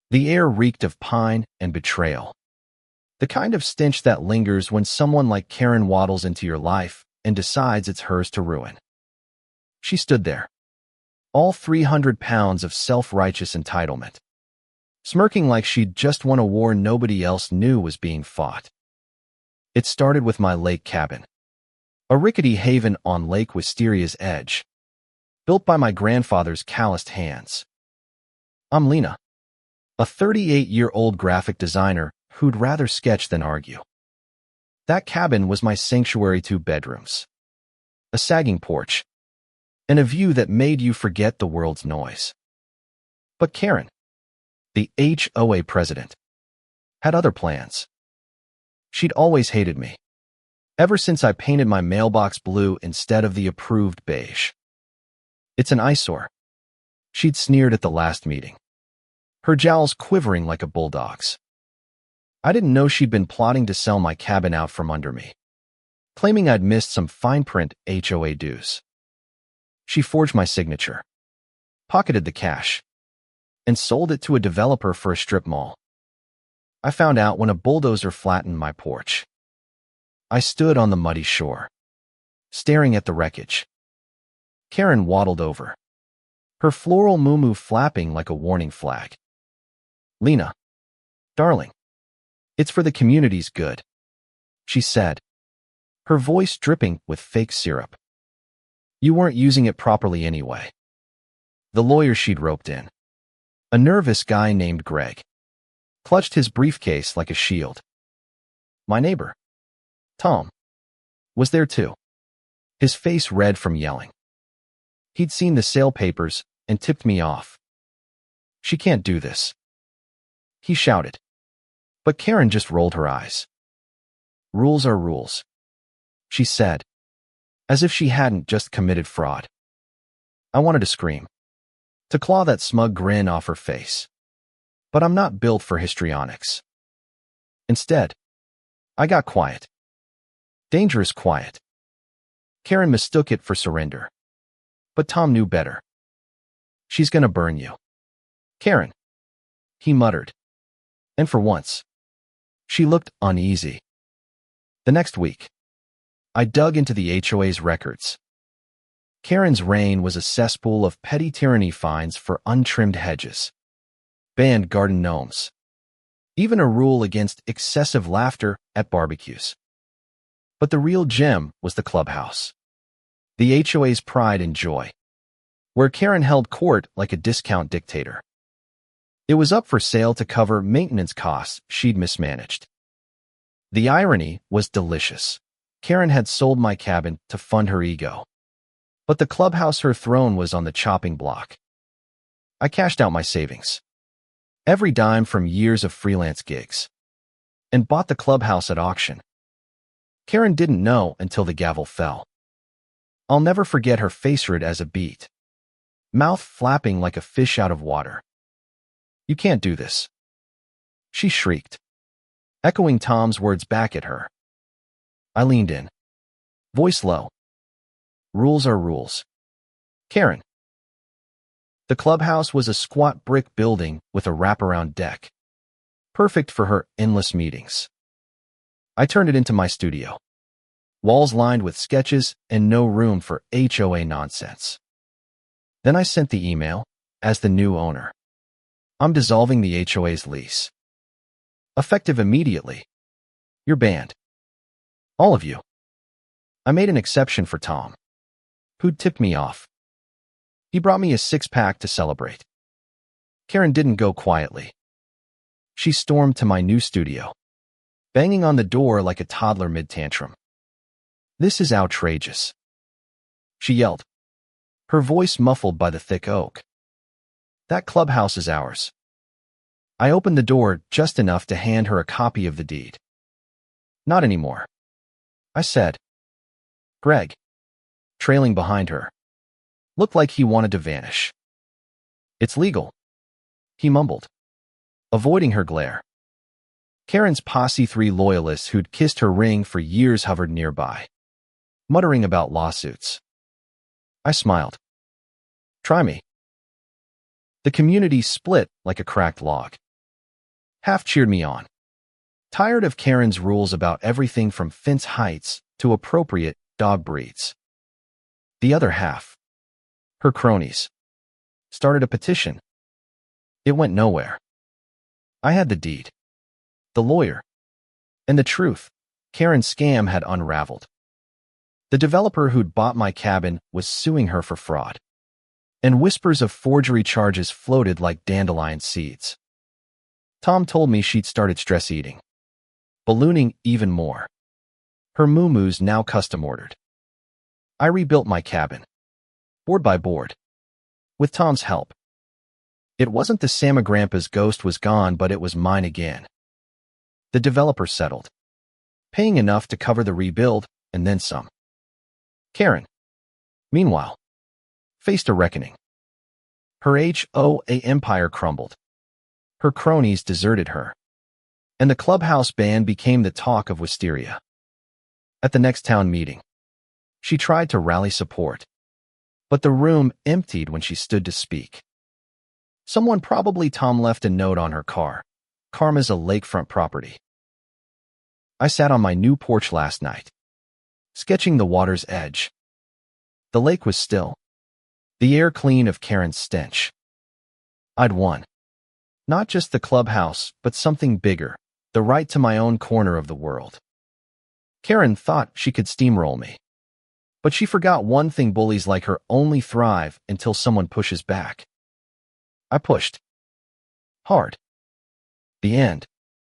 The air reeked of pine and betrayal. The kind of stench that lingers when someone like Karen waddles into your life and decides it's hers to ruin. She stood there, all 300 pounds of self-righteous entitlement, smirking like she'd just won a war nobody else knew was being fought. It started with my lake cabin, a rickety haven on Lake Wisteria's edge, built by my grandfather's calloused hands. I'm Lena, a 38-year-old graphic designer who'd rather sketch than argue. That cabin was my sanctuary, 2 bedrooms, a sagging porch, and a view that made you forget the world's noise. But Karen, the HOA president, had other plans. She'd always hated me, ever since I painted my mailbox blue instead of the approved beige. It's an eyesore, she'd sneered at the last meeting, her jowls quivering like a bulldog's. I didn't know she'd been plotting to sell my cabin out from under me, claiming I'd missed some fine print HOA dues. She forged my signature, pocketed the cash, and sold it to a developer for a strip mall. I found out when a bulldozer flattened my porch. I stood on the muddy shore, staring at the wreckage. Karen waddled over, her floral muumuu flapping like a warning flag. "Lena, darling, it's for the community's good," she said, her voice dripping with fake syrup. "You weren't using it properly anyway." The lawyer she'd roped in, a nervous guy named Greg, clutched his briefcase like a shield. My neighbor, Tom, was there too, his face red from yelling. He'd seen the sale papers and tipped me off. "She can't do this," he shouted. But Karen just rolled her eyes. "Rules are rules," she said, as if she hadn't just committed fraud. I wanted to scream, to claw that smug grin off her face. But I'm not built for histrionics. Instead, I got quiet. Dangerous quiet. Karen mistook it for surrender. But Tom knew better. "She's gonna burn you, Karen," he muttered. And for once, she looked uneasy. The next week, I dug into the HOA's records. Karen's reign was a cesspool of petty tyranny, fines for untrimmed hedges, banned garden gnomes, even a rule against excessive laughter at barbecues. But the real gem was the clubhouse, the HOA's pride and joy, where Karen held court like a discount dictator. It was up for sale to cover maintenance costs she'd mismanaged. The irony was delicious. Karen had sold my cabin to fund her ego. But the clubhouse, her throne, was on the chopping block. I cashed out my savings, every dime from years of freelance gigs, and bought the clubhouse at auction. Karen didn't know until the gavel fell. I'll never forget her face red as a beet, mouth flapping like a fish out of water. "You can't do this," she shrieked, echoing Tom's words back at her. I leaned in, voice low. "Rules are rules, Karen." The clubhouse was a squat brick building with a wraparound deck, perfect for her endless meetings. I turned it into my studio, walls lined with sketches and no room for HOA nonsense. Then I sent the email, as the new owner, "I'm dissolving the HOA's lease. Effective immediately. You're banned. All of you." I made an exception for Tom, who'd tipped me off. He brought me a 6-pack to celebrate. Karen didn't go quietly. She stormed to my new studio, banging on the door like a toddler mid-tantrum. "This is outrageous," she yelled, her voice muffled by the thick oak. "That clubhouse is ours." I opened the door just enough to hand her a copy of the deed. "Not anymore," I said. Greg, trailing behind her, looked like he wanted to vanish. "It's legal," he mumbled, avoiding her glare. Karen's posse, 3 loyalists who'd kissed her ring for years, hovered nearby, muttering about lawsuits. I smiled. "Try me." The community split like a cracked log. Half cheered me on. Tired of Karen's rules about everything from fence heights to appropriate dog breeds. The other half, her cronies, started a petition. It went nowhere. I had the deed, the lawyer, and the truth. Karen's scam had unraveled. The developer who'd bought my cabin was suing her for fraud, and whispers of forgery charges floated like dandelion seeds. Tom told me she'd started stress eating, ballooning even more. Her moo-moos now custom-ordered. I rebuilt my cabin, board by board, with Tom's help. It wasn't the Sama Grandpa's ghost was gone, but it was mine again. The developer settled, paying enough to cover the rebuild and then some. Karen, meanwhile, faced a reckoning. Her HOA empire crumbled. Her cronies deserted her, and the Clubhouse ban became the talk of Wisteria. At the next town meeting, she tried to rally support, but the room emptied when she stood to speak. Someone, probably Tom, left a note on her car. Karma's a lakefront property. I sat on my new porch last night, sketching the water's edge. The lake was still, the air clean of Karen's stench. I'd won. Not just the clubhouse, but something bigger, the right to my own corner of the world. Karen thought she could steamroll me, but she forgot one thing: bullies like her only thrive until someone pushes back. I pushed hard. The end.